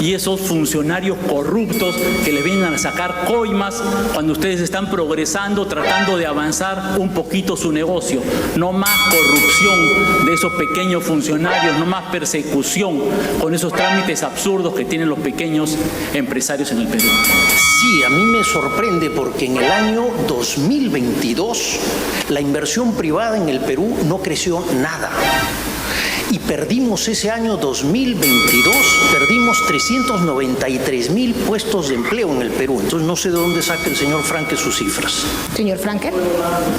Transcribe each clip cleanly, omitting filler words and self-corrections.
y esos funcionarios corruptos que les vengan a sacar coimas cuando ustedes están progresando, tratando de avanzar un poquito su negocio. No más corrupción de esos pequeños funcionarios, no más persecución con esos trámites absurdos que tienen los pequeños empresarios en el Perú. Sí, a mí me sorprende porque en el año 2022 la inversión privada en el Perú no creció nada. Y perdimos ese año 2022, perdimos 393.000 puestos de empleo en el Perú. Entonces no sé de dónde saca el señor Franque sus cifras. Señor Franque.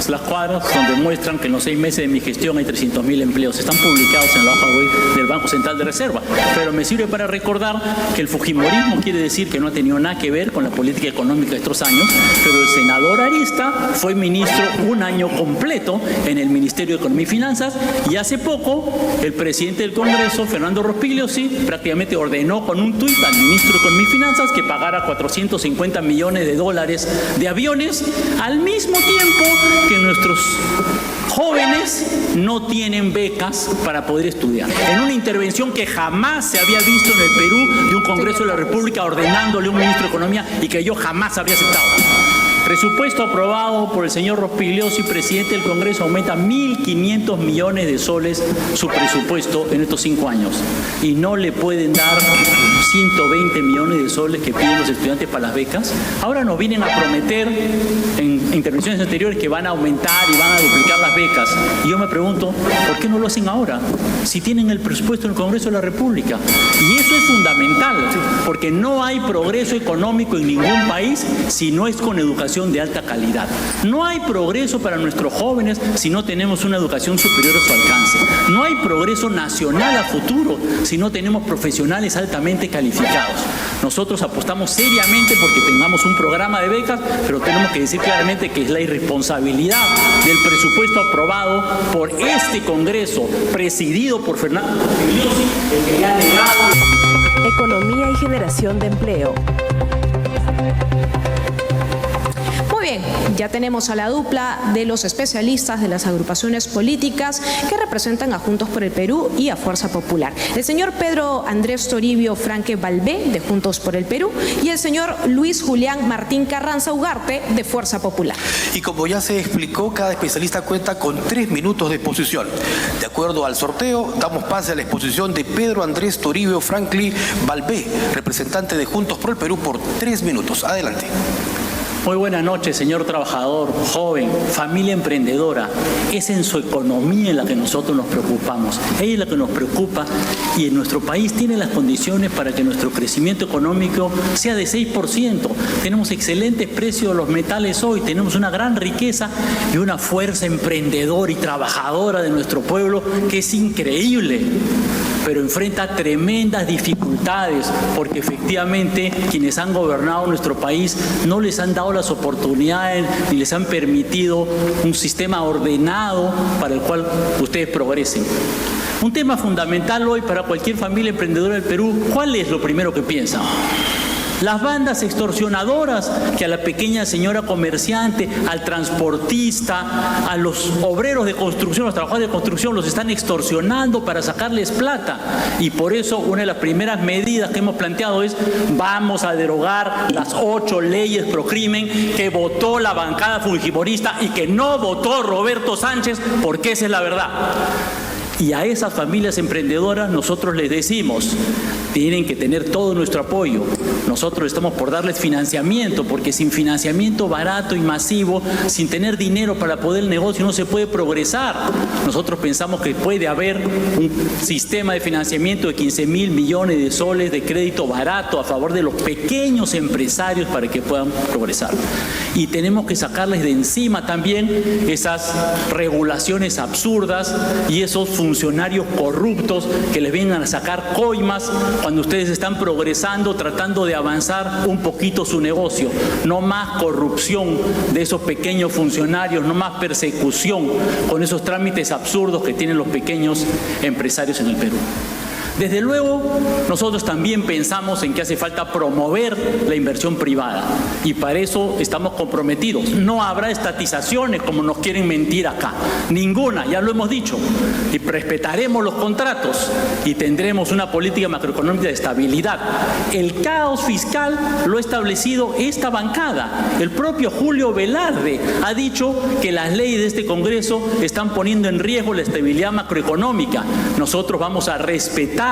Las cuadras donde muestran que en los 6 meses de mi gestión hay 300.000 empleos. Están publicados en la hoja web del Banco Central de Reserva. Pero me sirve para recordar que el fujimorismo quiere decir que no ha tenido nada que ver con la política económica de estos años, pero el senador Arista fue ministro un año completo en el Ministerio de Economía y Finanzas, y hace poco el presidente del Congreso, Fernando Rospigliosi, prácticamente ordenó con un tuit al ministro de Economía y Finanzas que pagara $450 millones de aviones, al mismo tiempo que nuestros jóvenes no tienen becas para poder estudiar. En una intervención que jamás se había visto en el Perú de un Congreso de la República ordenándole a un ministro de Economía y que yo jamás habría aceptado. Presupuesto aprobado por el señor Rospigliosi, presidente del Congreso, aumenta 1.500 millones de soles su presupuesto en estos 5 años. Y no le pueden dar 120 millones de soles que piden los estudiantes para las becas. Ahora nos vienen a prometer en intervenciones anteriores que van a aumentar y van a duplicar las becas. Y yo me pregunto, ¿por qué no lo hacen ahora? Si tienen el presupuesto en el Congreso de la República. Y eso es fundamental, porque no hay progreso económico en ningún país si no es con educación de alta calidad. No hay progreso para nuestros jóvenes si no tenemos una educación superior a su alcance. No hay progreso nacional a futuro si no tenemos profesionales altamente calificados. Nosotros apostamos seriamente porque tengamos un programa de becas, pero tenemos que decir claramente que es la irresponsabilidad del presupuesto aprobado por este Congreso, presidido por Fernando Rospigliosi, el que le ha negado. Economía y generación de empleo. Muy bien, ya tenemos a la dupla de los especialistas de las agrupaciones políticas que representan a Juntos por el Perú y a Fuerza Popular. El señor Pedro Andrés Toribio Franque Balbé, de Juntos por el Perú, y el señor Luis Julián Martín Carranza Ugarte, de Fuerza Popular. Y como ya se explicó, cada especialista cuenta con 3 minutos de exposición. De acuerdo al sorteo, damos pase a la exposición de Pedro Andrés Toribio Franque Balbé, representante de Juntos por el Perú, por 3 minutos. Adelante. Muy buenas noches, señor trabajador, joven, familia emprendedora. Es en su economía en la que nosotros nos preocupamos. Ella es la que nos preocupa, y en nuestro país tiene las condiciones para que nuestro crecimiento económico sea de 6%. Tenemos excelentes precios de los metales hoy, tenemos una gran riqueza y una fuerza emprendedora y trabajadora de nuestro pueblo que es increíble, pero enfrenta tremendas dificultades porque efectivamente quienes han gobernado nuestro país no les han dado las oportunidades ni les han permitido un sistema ordenado para el cual ustedes progresen. Un tema fundamental hoy para cualquier familia emprendedora del Perú, ¿cuál es lo primero que piensan? Las bandas extorsionadoras que a la pequeña señora comerciante, al transportista, a los obreros de construcción, los trabajadores de construcción, los están extorsionando para sacarles plata. Y por eso una de las primeras medidas que hemos planteado es: vamos a derogar las 8 leyes pro crimen que votó la bancada fujimorista y que no votó Roberto Sánchez, porque esa es la verdad. Y a esas familias emprendedoras nosotros les decimos, tienen que tener todo nuestro apoyo. Nosotros estamos por darles financiamiento, porque sin financiamiento barato y masivo, sin tener dinero para poder el negocio, no se puede progresar. Nosotros pensamos que puede haber un sistema de financiamiento de 15.000 millones de soles de crédito barato a favor de los pequeños empresarios para que puedan progresar. Y tenemos que sacarles de encima también esas regulaciones absurdas y esos funcionarios corruptos que les vengan a sacar coimas cuando ustedes están progresando, tratando de avanzar un poquito su negocio. No más corrupción de esos pequeños funcionarios, no más persecución con esos trámites absurdos que tienen los pequeños empresarios en el Perú. Desde luego, nosotros también pensamos en que hace falta promover la inversión privada y para eso estamos comprometidos. No habrá estatizaciones como nos quieren mentir acá, ninguna, ya lo hemos dicho, y respetaremos los contratos y tendremos una política macroeconómica de estabilidad. El caos fiscal lo ha establecido esta bancada. El propio Julio Velarde ha dicho que las leyes de este Congreso están poniendo en riesgo la estabilidad macroeconómica. Nosotros vamos a respetar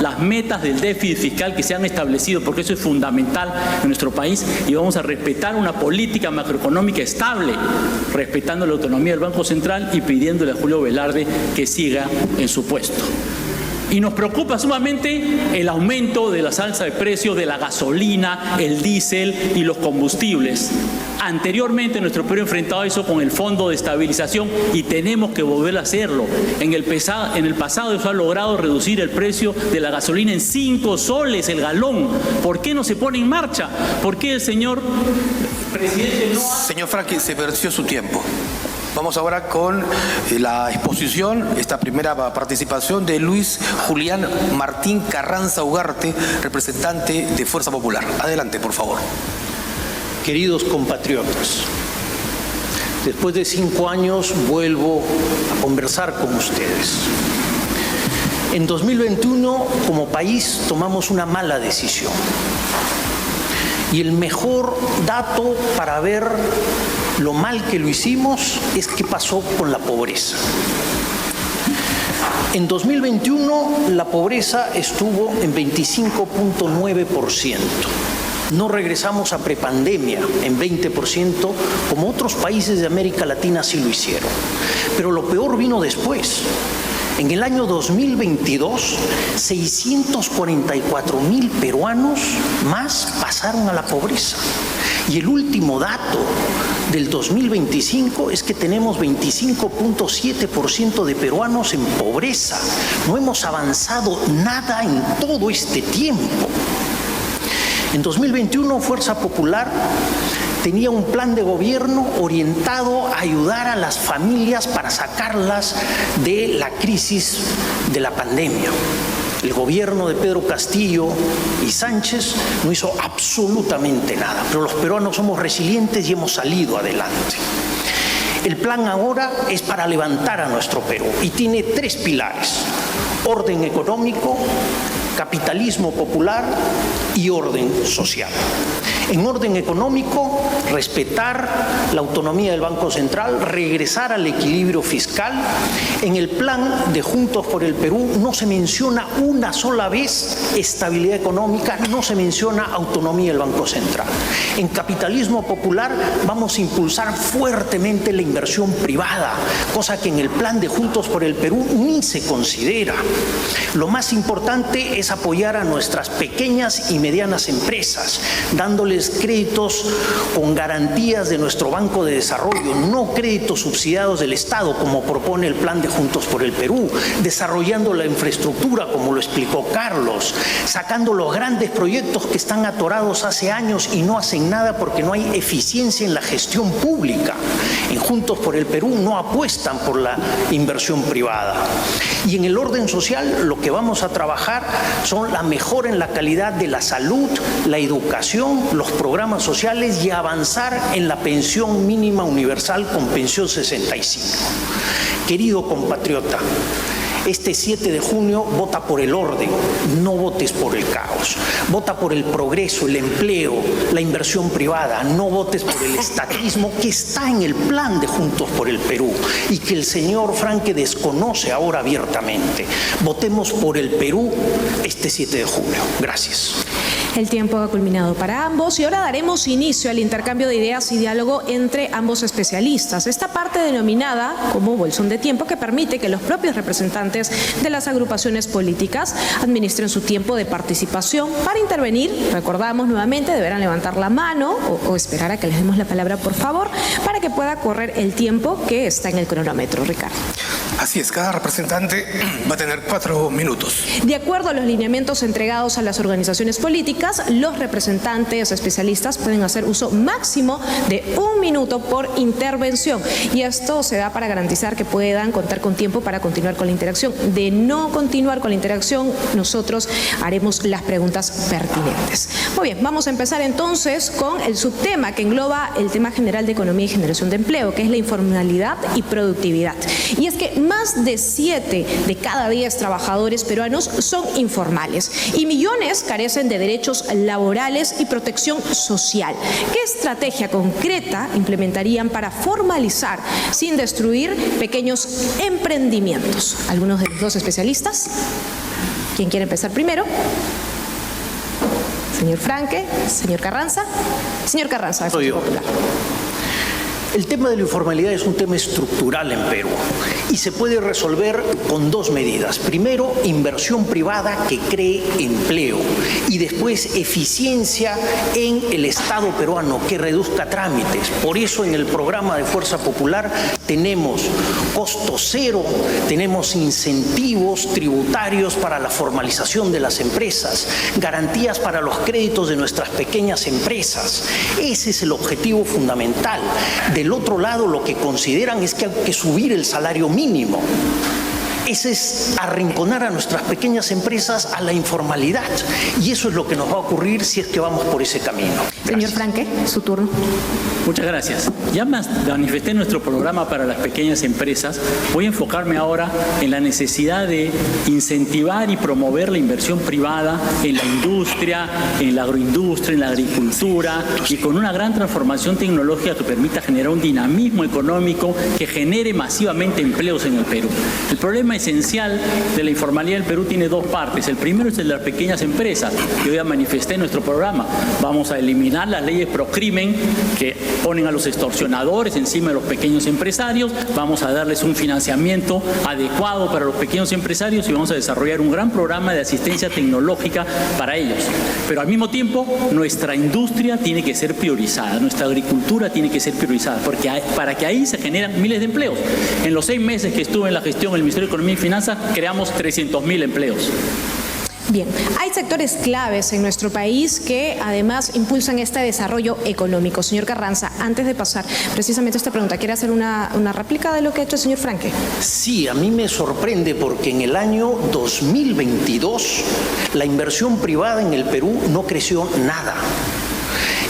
las metas del déficit fiscal que se han establecido, porque eso es fundamental en nuestro país, y vamos a respetar una política macroeconómica estable, respetando la autonomía del Banco Central y pidiéndole a Julio Velarde que siga en su puesto. Y nos preocupa sumamente el aumento de la alza de precios de la gasolina, el diésel y los combustibles. Anteriormente nuestro Perú enfrentado eso con el Fondo de Estabilización y tenemos que volver a hacerlo. En el pasado eso ha logrado reducir el precio de la gasolina en 5 soles el galón. ¿Por qué no se pone en marcha? ¿Por qué el señor presidente no hace? Señor Franklin, se venció su tiempo. Vamos ahora con la exposición, esta primera participación de Luis Julián Martín Carranza Ugarte, representante de Fuerza Popular. Adelante, por favor. Queridos compatriotas, después de 5 años vuelvo a conversar con ustedes. En 2021, como país, tomamos una mala decisión. Y el mejor dato para ver lo mal que lo hicimos es qué pasó con la pobreza. En 2021 la pobreza estuvo en 25.9%. No regresamos a prepandemia en 20%, como otros países de América Latina sí lo hicieron. Pero lo peor vino después. En el año 2022, 644,000 peruanos más pasaron a la pobreza. Y el último dato del 2025 es que tenemos 25.7% de peruanos en pobreza. No hemos avanzado nada en todo este tiempo. En 2021, Fuerza Popular tenía un plan de gobierno orientado a ayudar a las familias para sacarlas de la crisis de la pandemia. El gobierno de Pedro Castillo y Sánchez no hizo absolutamente nada, pero los peruanos somos resilientes y hemos salido adelante. El plan ahora es para levantar a nuestro Perú y tiene 3 pilares: orden económico, capitalismo popular y orden social. En orden económico, respetar la autonomía del Banco Central, regresar al equilibrio fiscal. En el plan de Juntos por el Perú no se menciona una sola vez estabilidad económica, no se menciona autonomía del Banco Central. En capitalismo popular vamos a impulsar fuertemente la inversión privada, cosa que en el plan de Juntos por el Perú ni se considera. Lo más importante es apoyar a nuestras pequeñas y medianas empresas, dándoles créditos con garantías de nuestro Banco de Desarrollo, no créditos subsidiados del Estado, como propone el plan de Juntos por el Perú, desarrollando la infraestructura, como lo explicó Carlos, sacando los grandes proyectos que están atorados hace años y no hacen nada porque no hay eficiencia en la gestión pública. En Juntos por el Perú no apuestan por la inversión privada. Y en el orden social lo que vamos a trabajar son la mejora en la calidad de la salud, la educación, los programas sociales y avanzar en la pensión mínima universal con pensión 65. Querido compatriota, este 7 de junio vota por el orden, no votes por el caos. Vota por el progreso, el empleo, la inversión privada. No votes por el estatismo que está en el plan de Juntos por el Perú y que el señor Franque desconoce ahora abiertamente. Votemos por el Perú este 7 de junio. Gracias. El tiempo ha culminado para ambos y ahora daremos inicio al intercambio de ideas y diálogo entre ambos especialistas. Esta parte denominada como bolsón de tiempo que permite que los propios representantes de las agrupaciones políticas administren su tiempo de participación. Para intervenir, recordamos nuevamente, deberán levantar la mano o esperar a que les demos la palabra, por favor, para que pueda correr el tiempo que está en el cronómetro. Ricardo. Así es, cada representante va a tener 4 minutos. De acuerdo a los lineamientos entregados a las organizaciones políticas, los representantes especialistas pueden hacer uso máximo de 1 minuto por intervención. Y esto se da para garantizar que puedan contar con tiempo para continuar con la interacción. De no continuar con la interacción, nosotros haremos las preguntas pertinentes. Muy bien, vamos a empezar entonces con el subtema que engloba el tema general de economía y generación de empleo, que es la informalidad y productividad. Y es que más de 7 de cada 10 trabajadores peruanos son informales y millones carecen de derechos laborales y protección social. ¿Qué estrategia concreta implementarían para formalizar sin destruir pequeños emprendimientos? ¿Algunos de los dos especialistas? ¿Quién quiere empezar primero? Señor Franque, señor Carranza. Señor Carranza, de Fuerza Popular. El tema de la informalidad es un tema estructural en Perú y se puede resolver con 2 medidas. Primero, inversión privada que cree empleo y después eficiencia en el Estado peruano que reduzca trámites. Por eso en el programa de Fuerza Popular tenemos costo cero, tenemos incentivos tributarios para la formalización de las empresas, garantías para los créditos de nuestras pequeñas empresas. Ese es el objetivo fundamental. Del otro lado, lo que consideran es que hay que subir el salario mínimo. Ese es arrinconar a nuestras pequeñas empresas a la informalidad. Y eso es lo que nos va a ocurrir si es que vamos por ese camino. Gracias. Señor Franque, su turno. Muchas gracias. Ya manifesté nuestro programa para las pequeñas empresas. Voy a enfocarme ahora en la necesidad de incentivar y promover la inversión privada en la industria, en la agroindustria, en la agricultura y con una gran transformación tecnológica que permita generar un dinamismo económico que genere masivamente empleos en el Perú. El problema esencial de la informalidad del Perú tiene 2 partes. El primero es el de las pequeñas empresas, que hoy manifesté en nuestro programa. Vamos a eliminar las leyes pro crimen que ponen a los extorsionadores encima de los pequeños empresarios, vamos a darles un financiamiento adecuado para los pequeños empresarios y vamos a desarrollar un gran programa de asistencia tecnológica para ellos. Pero al mismo tiempo, nuestra industria tiene que ser priorizada, nuestra agricultura tiene que ser priorizada, porque para que ahí se generan miles de empleos. En los 6 meses que estuve en la gestión del Ministerio de Economía y Finanzas, creamos 300.000 empleos. Bien, hay sectores claves en nuestro país que además impulsan este desarrollo económico. Señor Carranza, antes de pasar precisamente a esta pregunta, ¿quiere hacer una réplica de lo que ha hecho el señor Franque? Sí, a mí me sorprende porque en el año 2022 la inversión privada en el Perú no creció nada.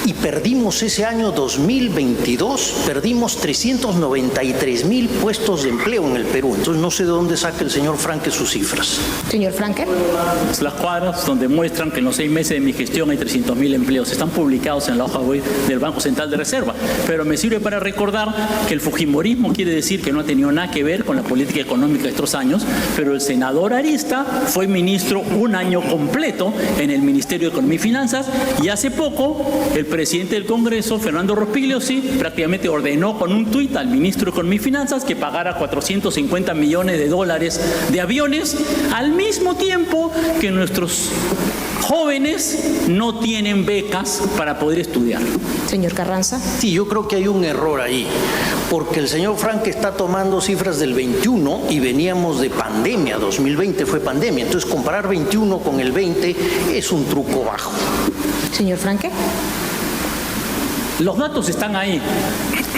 Y perdimos ese año 2022, perdimos 393.000 puestos de empleo en el Perú. Entonces no sé de dónde saca el señor Franque sus cifras. Señor Franque. Las cuadras donde muestran que en los 6 meses de mi gestión hay 300.000 empleos. Están publicados en la hoja web del Banco Central de Reserva. Pero me sirve para recordar que el fujimorismo quiere decir que no ha tenido nada que ver con la política económica de estos años, pero el senador Arista fue ministro 1 año completo en el Ministerio de Economía y Finanzas y hace poco el presidente del Congreso, Fernando Rospigliosi, prácticamente ordenó con un tuit al ministro de Economía y Finanzas que pagara $450 millones de aviones, al mismo tiempo que nuestros jóvenes no tienen becas para poder estudiar. Señor Carranza. Sí, yo creo que hay un error ahí, porque el señor Franque está tomando cifras del 21 y veníamos de pandemia, 2020 fue pandemia, entonces comparar 21 con el 20 es un truco bajo. Señor Franque. Los datos están ahí.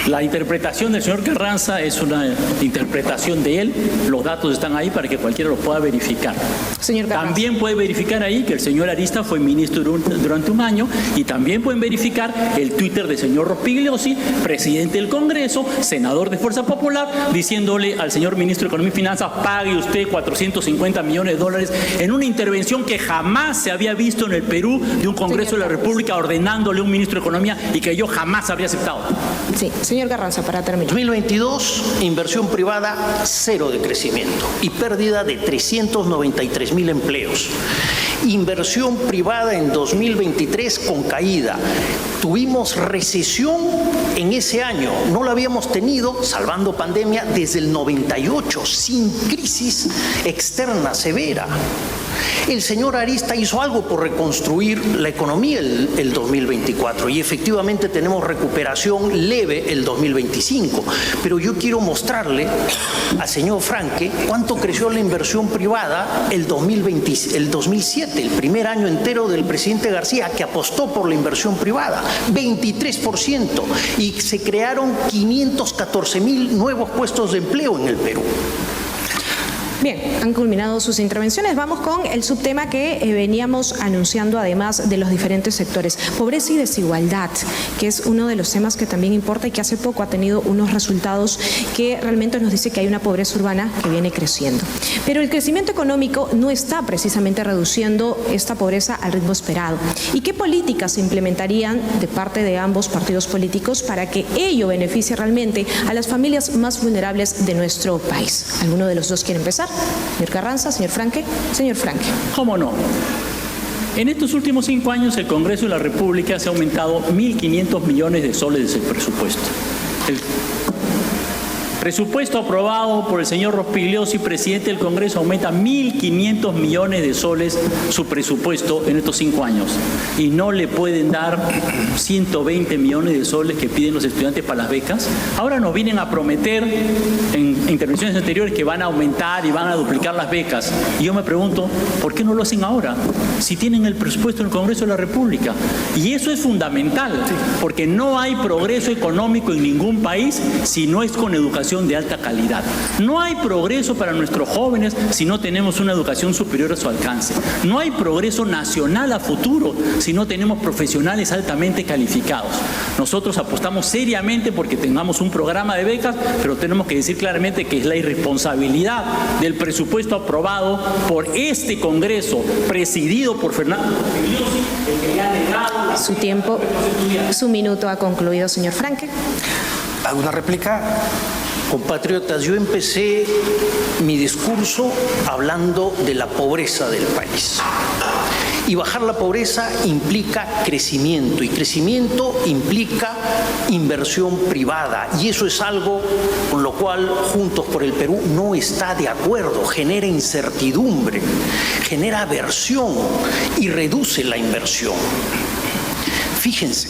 La interpretación del señor Carranza es una interpretación de él. Los datos están ahí para que cualquiera los pueda verificar. Señor Carranza. También puede verificar ahí que el señor Arista fue ministro durante 1 año y también pueden verificar el Twitter del señor Rospigliosi, presidente del Congreso, senador de Fuerza Popular, diciéndole al señor ministro de Economía y Finanzas: pague usted $450 millones en una intervención que jamás se había visto en el Perú de un Congreso de la República ordenándole a un ministro de Economía y que yo jamás habría aceptado. Sí, señor Carranza, para terminar. 2022, inversión privada, 0 de crecimiento y pérdida de 393.000 empleos. Inversión privada en 2023 con caída. Tuvimos recesión en ese año. No la habíamos tenido, salvando pandemia, desde el 98, sin crisis externa severa. El señor Arista hizo algo por reconstruir la economía el 2024 y efectivamente tenemos recuperación leve el 2025. Pero yo quiero mostrarle al señor Franque cuánto creció la inversión privada el 2007, el primer año entero del presidente García, que apostó por la inversión privada, 23%, y se crearon 514,000 nuevos puestos de empleo en el Perú. Bien, han culminado sus intervenciones. Vamos con el subtema que veníamos anunciando, además de los diferentes sectores. Pobreza y desigualdad, que es uno de los temas que también importa y que hace poco ha tenido unos resultados que realmente nos dice que hay una pobreza urbana que viene creciendo. Pero el crecimiento económico no está precisamente reduciendo esta pobreza al ritmo esperado. ¿Y qué políticas se implementarían de parte de ambos partidos políticos para que ello beneficie realmente a las familias más vulnerables de nuestro país? ¿Alguno de los dos quiere empezar? Señor Carranza, señor Franque. Señor Franque. ¿Cómo no? En estos últimos 5 años el Congreso de la República se ha aumentado 1.500 millones de soles de ese presupuesto. El presupuesto aprobado por el señor Rospigliosi, presidente del Congreso, aumenta 1.500 millones de soles su presupuesto en estos 5 años. Y no le pueden dar 120 millones de soles que piden los estudiantes para las becas. Ahora nos vienen a prometer en intervenciones anteriores que van a aumentar y van a duplicar las becas. Y yo me pregunto, ¿por qué no lo hacen ahora? Si tienen el presupuesto en el Congreso de la República. Y eso es fundamental, porque no hay progreso económico en ningún país si no es con educación de alta calidad. No hay progreso para nuestros jóvenes si no tenemos una educación superior a su alcance. No hay progreso nacional a futuro si no tenemos profesionales altamente calificados. Nosotros apostamos seriamente porque tengamos un programa de becas, pero tenemos que decir claramente que es la irresponsabilidad del presupuesto aprobado por este Congreso, presidido por Fernando Rospigliosi, el que le ha negado su tiempo, su minuto ha concluido, señor Franque. ¿Alguna réplica? Compatriotas, yo empecé mi discurso hablando de la pobreza del país. Y bajar la pobreza implica crecimiento, y crecimiento implica inversión privada. Y eso es algo con lo cual Juntos por el Perú no está de acuerdo. Genera incertidumbre, genera aversión y reduce la inversión. Fíjense.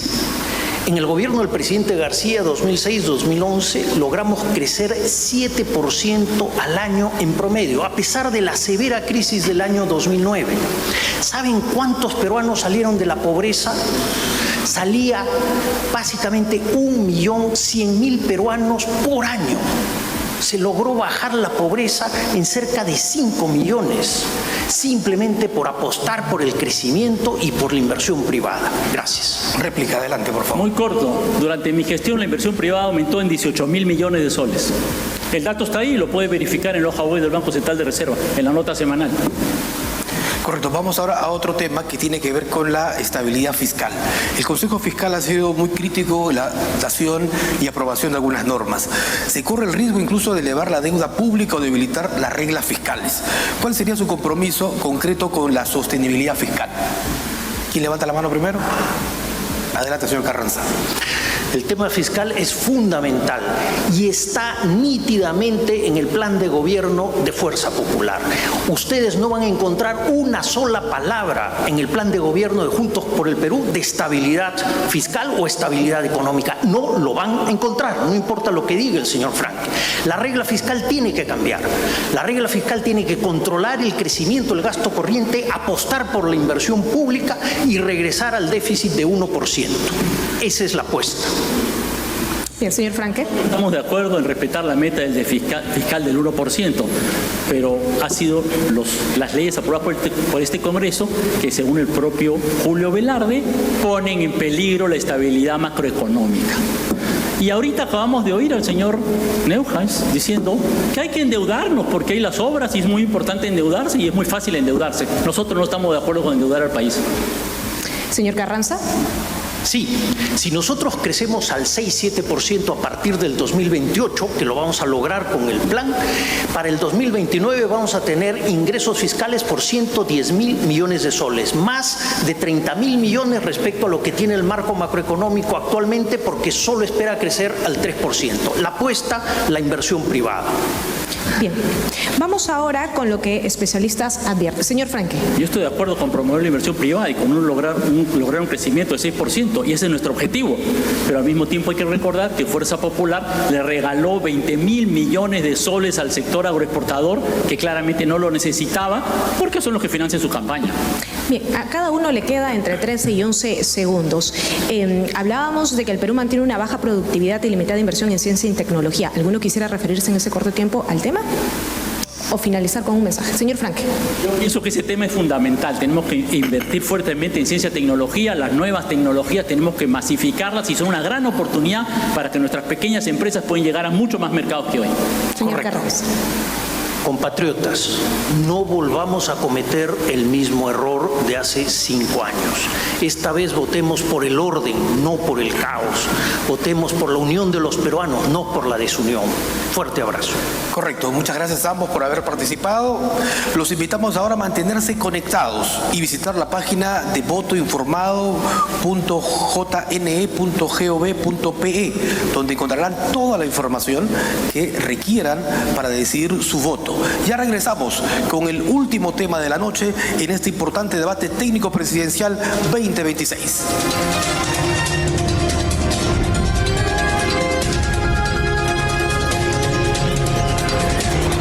En el gobierno del presidente García 2006-2011 logramos crecer 7% al año en promedio, a pesar de la severa crisis del año 2009. ¿Saben cuántos peruanos salieron de la pobreza? Salía básicamente 1.100.000 peruanos por año. Se logró bajar la pobreza en cerca de 5 millones, simplemente por apostar por el crecimiento y por la inversión privada. Gracias. Réplica, adelante, por favor. Muy corto. Durante mi gestión la inversión privada aumentó en 18.000 millones de soles. El dato está ahí, lo puede verificar en la hoja web del Banco Central de Reserva, en la nota semanal. Correcto, vamos ahora a otro tema que tiene que ver con la estabilidad fiscal. El Consejo Fiscal ha sido muy crítico en la dación y aprobación de algunas normas. Se corre el riesgo incluso de elevar la deuda pública o debilitar las reglas fiscales. ¿Cuál sería su compromiso concreto con la sostenibilidad fiscal? ¿Quién levanta la mano primero? Adelante, señor Carranza. El tema fiscal es fundamental y está nítidamente en el plan de gobierno de Fuerza Popular. Ustedes no van a encontrar una sola palabra en el plan de gobierno de Juntos por el Perú de estabilidad fiscal o estabilidad económica. No lo van a encontrar, no importa lo que diga el señor Franque. La regla fiscal tiene que cambiar. La regla fiscal tiene que controlar el crecimiento del gasto corriente, apostar por la inversión pública y regresar al déficit de 1%. Esa es la apuesta. Bien, señor Franque. Estamos de acuerdo en respetar la meta del fiscal del 1%, pero ha sido las leyes aprobadas por este Congreso que, según el propio Julio Velarde, ponen en peligro la estabilidad macroeconómica. Y ahorita acabamos de oír al señor Neuhaus diciendo que hay que endeudarnos porque hay las obras y es muy importante endeudarse y es muy fácil endeudarse. Nosotros no estamos de acuerdo con endeudar al país. Señor Carranza. Sí, si nosotros crecemos al 6-7% a partir del 2028, que lo vamos a lograr con el plan, para el 2029 vamos a tener ingresos fiscales por 110.000 millones de soles, más de 30.000 millones respecto a lo que tiene el marco macroeconómico actualmente, porque solo espera crecer al 3%. La apuesta, la inversión privada. Bien, vamos ahora con lo que especialistas advierten. Señor Franque. Yo estoy de acuerdo con promover la inversión privada y con lograr un crecimiento de 6%, y ese es nuestro objetivo. Pero al mismo tiempo hay que recordar que Fuerza Popular le regaló 20.000 millones de soles al sector agroexportador, que claramente no lo necesitaba, porque son los que financian su campaña. Bien, a cada uno le queda entre 13 y 11 segundos. Hablábamos de que el Perú mantiene una baja productividad y limitada inversión en ciencia y tecnología. ¿Alguno quisiera referirse en ese corto tiempo al tema? ¿O finalizar con un mensaje? Señor Franque. Yo pienso que ese tema es fundamental. Tenemos que invertir fuertemente en ciencia y tecnología. Las nuevas tecnologías tenemos que masificarlas y son una gran oportunidad para que nuestras pequeñas empresas puedan llegar a mucho más mercados que hoy. Señor Carrasco. Compatriotas, no volvamos a cometer el mismo error de hace 5 años. Esta vez votemos por el orden, no por el caos. Votemos por la unión de los peruanos, no por la desunión. Fuerte abrazo. Correcto, muchas gracias a ambos por haber participado. Los invitamos ahora a mantenerse conectados y visitar la página de votoinformado.jne.gov.pe, donde encontrarán toda la información que requieran para decidir su voto. Ya regresamos con el último tema de la noche en este importante debate técnico presidencial 2026.